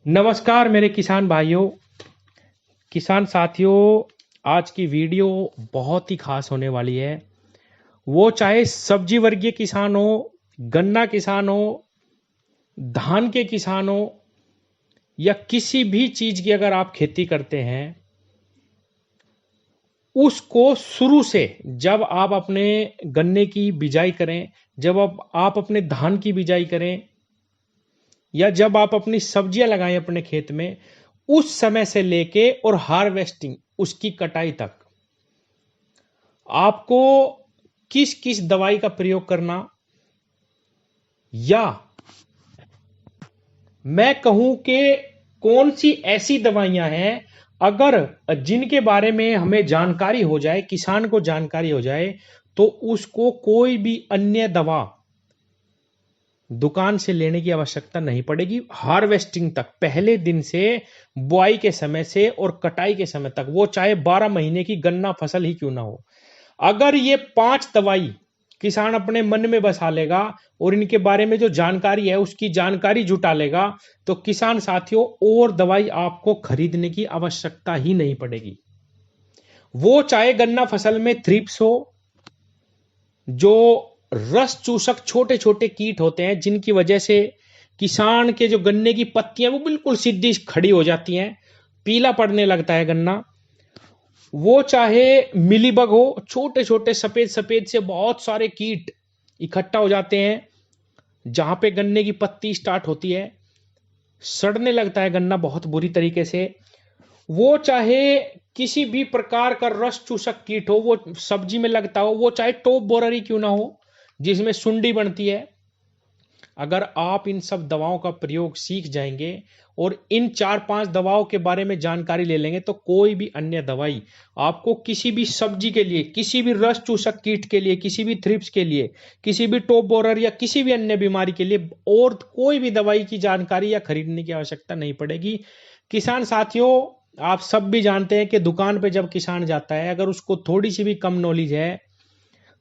नमस्कार मेरे किसान भाइयों, किसान साथियों। आज की वीडियो बहुत ही खास होने वाली है। वो चाहे सब्जी वर्गीय किसान हो, गन्ना किसान हो, धान के किसान हो या किसी भी चीज की अगर आप खेती करते हैं, उसको शुरू से जब आप अपने गन्ने की बिजाई करें, जब आप अपने धान की बिजाई करें या जब आप अपनी सब्जियां लगाएं अपने खेत में, उस समय से लेके और हार्वेस्टिंग उसकी कटाई तक आपको किस किस दवाई का प्रयोग करना, या मैं कहूं कि कौन सी ऐसी दवाइयां हैं अगर जिनके बारे में हमें जानकारी हो जाए, किसान को जानकारी हो जाए, तो उसको कोई भी अन्य दवा दुकान से लेने की आवश्यकता नहीं पड़ेगी। हार्वेस्टिंग तक, पहले दिन से बुआई के समय से और कटाई के समय तक, वो चाहे 12 महीने की गन्ना फसल ही क्यों ना हो, अगर ये 5 दवाई किसान अपने मन में बसा लेगा और इनके बारे में जो जानकारी है उसकी जानकारी जुटा लेगा, तो किसान साथियों और दवाई आपको खरीदने की आवश्यकता ही नहीं पड़ेगी। वो चाहे गन्ना फसल में थ्रिप्स हो, जो रस चूसक छोटे छोटे कीट होते हैं जिनकी वजह से किसान के जो गन्ने की पत्तियां वो बिल्कुल सीधी खड़ी हो जाती हैं, पीला पड़ने लगता है गन्ना। वो चाहे मिलीबग हो, छोटे छोटे सफेद सफेद से बहुत सारे कीट इकट्ठा हो जाते हैं जहां पे गन्ने की पत्ती स्टार्ट होती है, सड़ने लगता है गन्ना बहुत बुरी तरीके से। वो चाहे किसी भी प्रकार का रस चूसक कीट हो, वो सब्जी में लगता हो, वो चाहे टॉप बोरर ही क्यों ना हो जिसमें सुंडी बनती है, अगर आप इन सब दवाओं का प्रयोग सीख जाएंगे और इन 4-5 दवाओं के बारे में जानकारी ले लेंगे, तो कोई भी अन्य दवाई आपको किसी भी सब्जी के लिए, किसी भी रस चूसक कीट के लिए, किसी भी थ्रिप्स के लिए, किसी भी टॉप बोरर या किसी भी अन्य बीमारी के लिए और कोई भी दवाई की जानकारी या खरीदने की आवश्यकता नहीं पड़ेगी। किसान साथियों, आप सब भी जानते हैं कि दुकान पे जब किसान जाता है, अगर उसको थोड़ी सी भी कम नॉलेज है,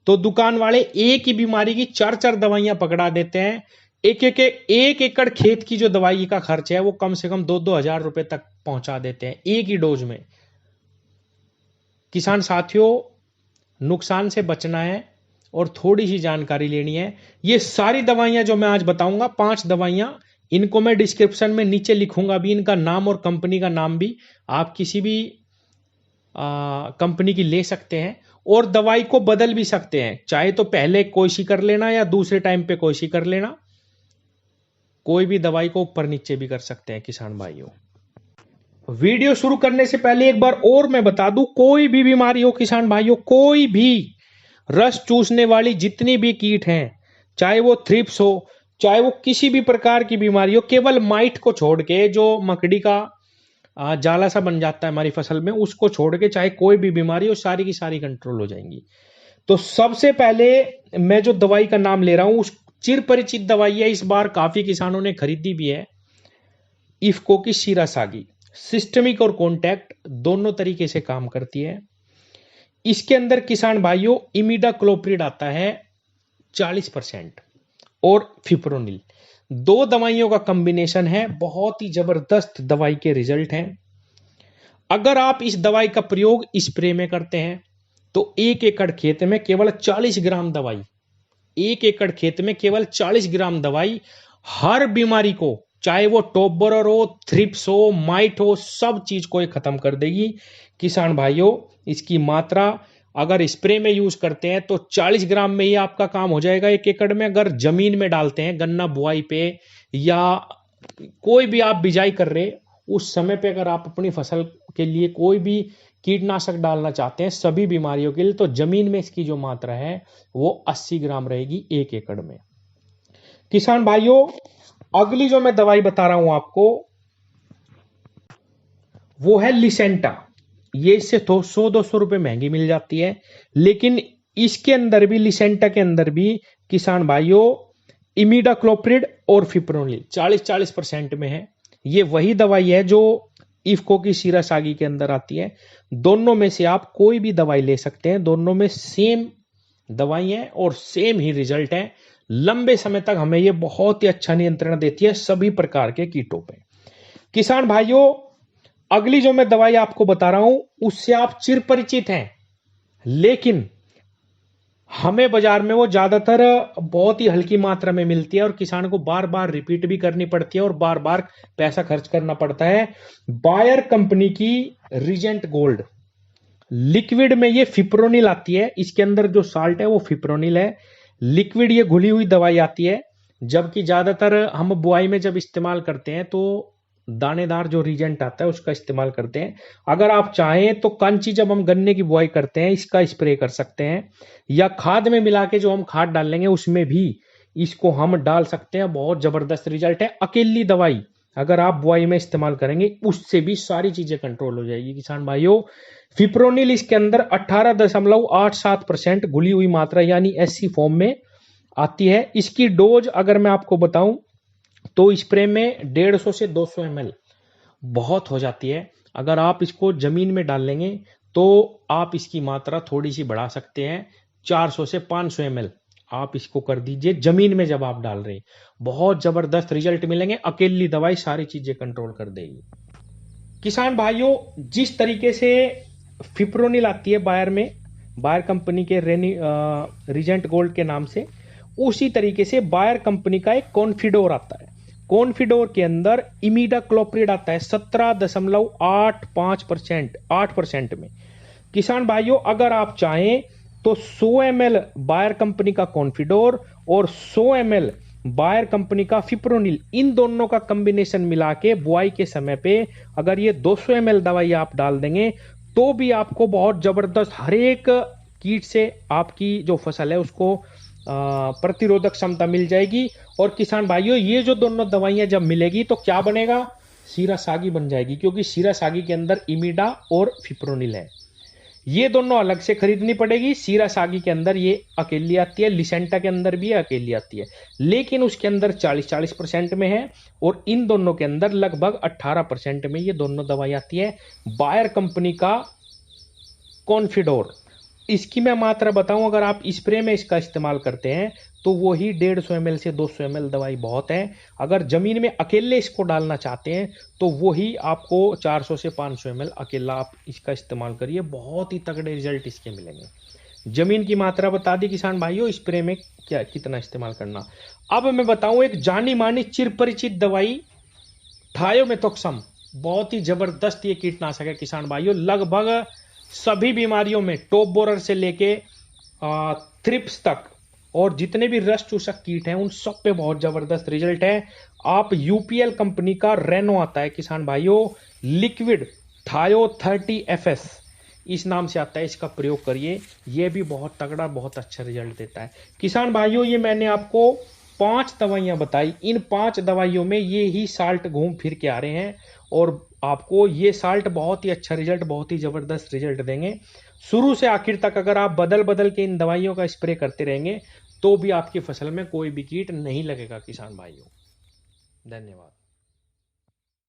तो दुकान वाले एक ही बीमारी की 4-4 दवाइयां पकड़ा देते हैं। एक एकड़ खेत की जो दवाई का खर्च है वो कम से कम 2-2 हजार रुपए तक पहुंचा देते हैं एक ही डोज में। किसान साथियों, नुकसान से बचना है और थोड़ी सी जानकारी लेनी है। ये सारी दवाइयां जो मैं आज बताऊंगा, 5 दवाइयां, इनको मैं डिस्क्रिप्शन में नीचे लिखूंगा भी, इनका नाम और कंपनी का नाम भी। आप किसी भी कंपनी की ले सकते हैं और दवाई को बदल भी सकते हैं, चाहे तो पहले कोई सी कर लेना या दूसरे टाइम पे कोई सी कर लेना। कोई भी दवाई को ऊपर नीचे भी कर सकते हैं किसान भाइयों। वीडियो शुरू करने से पहले एक बार और मैं बता दूं, कोई भी बीमारी हो किसान भाइयों, कोई भी रस चूसने वाली जितनी भी कीट हैं, चाहे वो थ्रिप्स हो, चाहे वो किसी भी प्रकार की बीमारी हो, केवल माइट को छोड़ के, जो मकड़ी का जाला सा बन जाता है हमारी फसल में, उसको छोड़ के चाहे कोई भी बीमारी हो, सारी की सारी कंट्रोल हो जाएंगी। तो सबसे पहले मैं जो दवाई का नाम ले रहा हूं, उस चिर परिचित दवाई है, इस बार काफी किसानों ने खरीदी भी है, इफ्को की शिरासागी। सिस्टमिक और कॉन्टैक्ट दोनों तरीके से काम करती है। इसके अंदर किसान भाइयों इमिडाक्लोप्रिड आता है 40% और फिप्रोनिल, 2 दवाइयों का कॉम्बिनेशन है। बहुत ही जबरदस्त दवाई के रिजल्ट हैं। अगर आप इस दवाई का प्रयोग स्प्रे में करते हैं, तो 1 एकड़ खेत में केवल 40 ग्राम दवाई, 1 एकड़ खेत में केवल 40 ग्राम दवाई हर बीमारी को, चाहे वो टॉप बोरर हो, थ्रिप्स हो, माइट हो, सब चीज को ये खत्म कर देगी। किसान भाइयों, इसकी मात्रा अगर स्प्रे में यूज करते हैं तो 40 ग्राम में ही आपका काम हो जाएगा 1 एकड़ में। अगर जमीन में डालते हैं, गन्ना बुआई पे या कोई भी आप बिजाई कर रहे, उस समय पे अगर आप अपनी फसल के लिए कोई भी कीटनाशक डालना चाहते हैं सभी बीमारियों के लिए, तो जमीन में इसकी जो मात्रा है वो 80 ग्राम रहेगी 1 एकड़ में। किसान भाइयों, अगली जो मैं दवाई बता रहा हूं आपको, वो है लिसेंटा। ये इससे तो 100-200 रुपए महंगी मिल जाती है, लेकिन इसके अंदर भी, लिसेंटा के अंदर भी किसान भाइयों इमिडाक्लोप्रिड और फिप्रोनिल 40-40% में है। ये वही दवाई है जो इफ्को की शिरासागी के अंदर आती है। दोनों में से आप कोई भी दवाई ले सकते हैं, दोनों में सेम दवाई है और सेम ही रिजल्ट है। लंबे समय तक हमें ये बहुत ही अच्छा नियंत्रण देती है सभी प्रकार के कीटों पे। किसान भाइयों, अगली जो मैं दवाई आपको बता रहा हूं उससे आप चिर परिचित हैं, लेकिन हमें बाजार में वो ज्यादातर बहुत ही हल्की मात्रा में मिलती है और किसान को बार बार रिपीट भी करनी पड़ती है और बार बार पैसा खर्च करना पड़ता है। बायर कंपनी की रीजेंट गोल्ड लिक्विड में ये फिप्रोनिल आती है, इसके अंदर जो साल्ट है वो फिप्रोनिल है। लिक्विड ये घुली हुई दवाई आती है, जबकि ज्यादातर हम बुआई में जब इस्तेमाल करते हैं तो दानेदार जो रीजेंट आता है उसका इस्तेमाल करते हैं। अगर आप चाहें तो कंची जब हम गन्ने की बुआई करते हैं इसका स्प्रे कर सकते हैं, या खाद में मिला के जो हम खाद डालेंगे उसमें भी इसको हम डाल सकते हैं। बहुत जबरदस्त रिजल्ट है। अकेली दवाई अगर आप बुआई में इस्तेमाल करेंगे उससे भी सारी चीजें कंट्रोल हो जाएगी। किसान भाइयों, फिप्रोनिल इसके अंदर 18.87% घुली हुई मात्रा यानी एससी फॉर्म में आती है। इसकी डोज अगर मैं आपको बताऊं तो स्प्रे में 150 से 200 ml बहुत हो जाती है। अगर आप इसको जमीन में डाल लेंगे तो आप इसकी मात्रा थोड़ी सी बढ़ा सकते हैं, 400 से 500 ml आप इसको कर दीजिए जमीन में जब आप डाल रहे हैं, बहुत जबरदस्त रिजल्ट मिलेंगे। अकेली दवाई सारी चीजें कंट्रोल कर देगी। किसान भाइयों, जिस तरीके से फिप्रोनिल आती है बायर में, बायर कंपनी के रीजेंट गोल्ड के नाम से, उसी तरीके से बायर कंपनी का एक कॉन्फिडोर आता है। कॉन्फिडोर के अंदर इमीडाक्लोप्रिड आता है 17.85% 8% में। किसान भाइयों, अगर आप चाहें तो 100 ml बायर कंपनी का कॉन्फिडोर और 100 ml बायर कंपनी का फिप्रोनिल, इन दोनों का कॉम्बिनेशन मिला के बुआई के समय पे अगर ये 200 ml दवाई आप डाल देंगे तो भी आपको बहुत जबरदस्त हर एक कीट से आपकी जो फसल है उसको प्रतिरोधक क्षमता मिल जाएगी। और किसान भाइयों, ये जो दोनों दवाइयां जब मिलेगी तो क्या बनेगा, सीरा सागी बन जाएगी, क्योंकि सीरा सागी के अंदर इमीडा और फिप्रोनिल है। ये दोनों अलग से खरीदनी पड़ेगी। सीरा सागी के अंदर ये अकेली आती है, लिसेंटा के अंदर भी अकेली आती है, लेकिन उसके अंदर 40% में है और इन दोनों के अंदर लगभग 18% में ये दोनों दवाई आती है। बायर कंपनी का कॉन्फिडोर, इसकी मैं मात्रा बताऊं, अगर आप स्प्रे में इसका इस्तेमाल करते हैं तो वो ही 150 ml से 200 ml दवाई बहुत है। अगर जमीन में अकेले इसको डालना चाहते हैं तो वो ही आपको 400 से 500 ml अकेला आप इसका इस्तेमाल करिए, बहुत ही तगड़े रिजल्ट इसके मिलेंगे। जमीन की मात्रा बता दी किसान भाइयों, स्प्रे में क्या कितना इस्तेमाल करना। अब मैं बताऊं एक जानी मानी चिरपरिचित दवाई थायोमेथोक्सम, बहुत ही जबरदस्त ये कीटनाशक है किसान भाइयों। लगभग सभी बीमारियों में, टॉप बोरर से लेके थ्रिप्स तक और जितने भी रस चूसक कीट हैं उन सब पे बहुत जबरदस्त रिजल्ट है। आप यूपीएल कंपनी का रेनो आता है किसान भाइयों, लिक्विड थायो 30FS इस नाम से आता है, इसका प्रयोग करिए, ये भी बहुत तगड़ा बहुत अच्छा रिजल्ट देता है। किसान भाइयों, ये मैंने आपको 5 दवाइयां बताई, इन 5 दवाइयों में ये ही साल्ट घूम फिर के आ रहे हैं और आपको ये साल्ट बहुत ही अच्छा रिजल्ट, बहुत ही जबरदस्त रिजल्ट देंगे। शुरू से आखिर तक अगर आप बदल बदल के इन दवाइयों का स्प्रे करते रहेंगे तो भी आपकी फसल में कोई भी कीट नहीं लगेगा किसान भाइयों। धन्यवाद।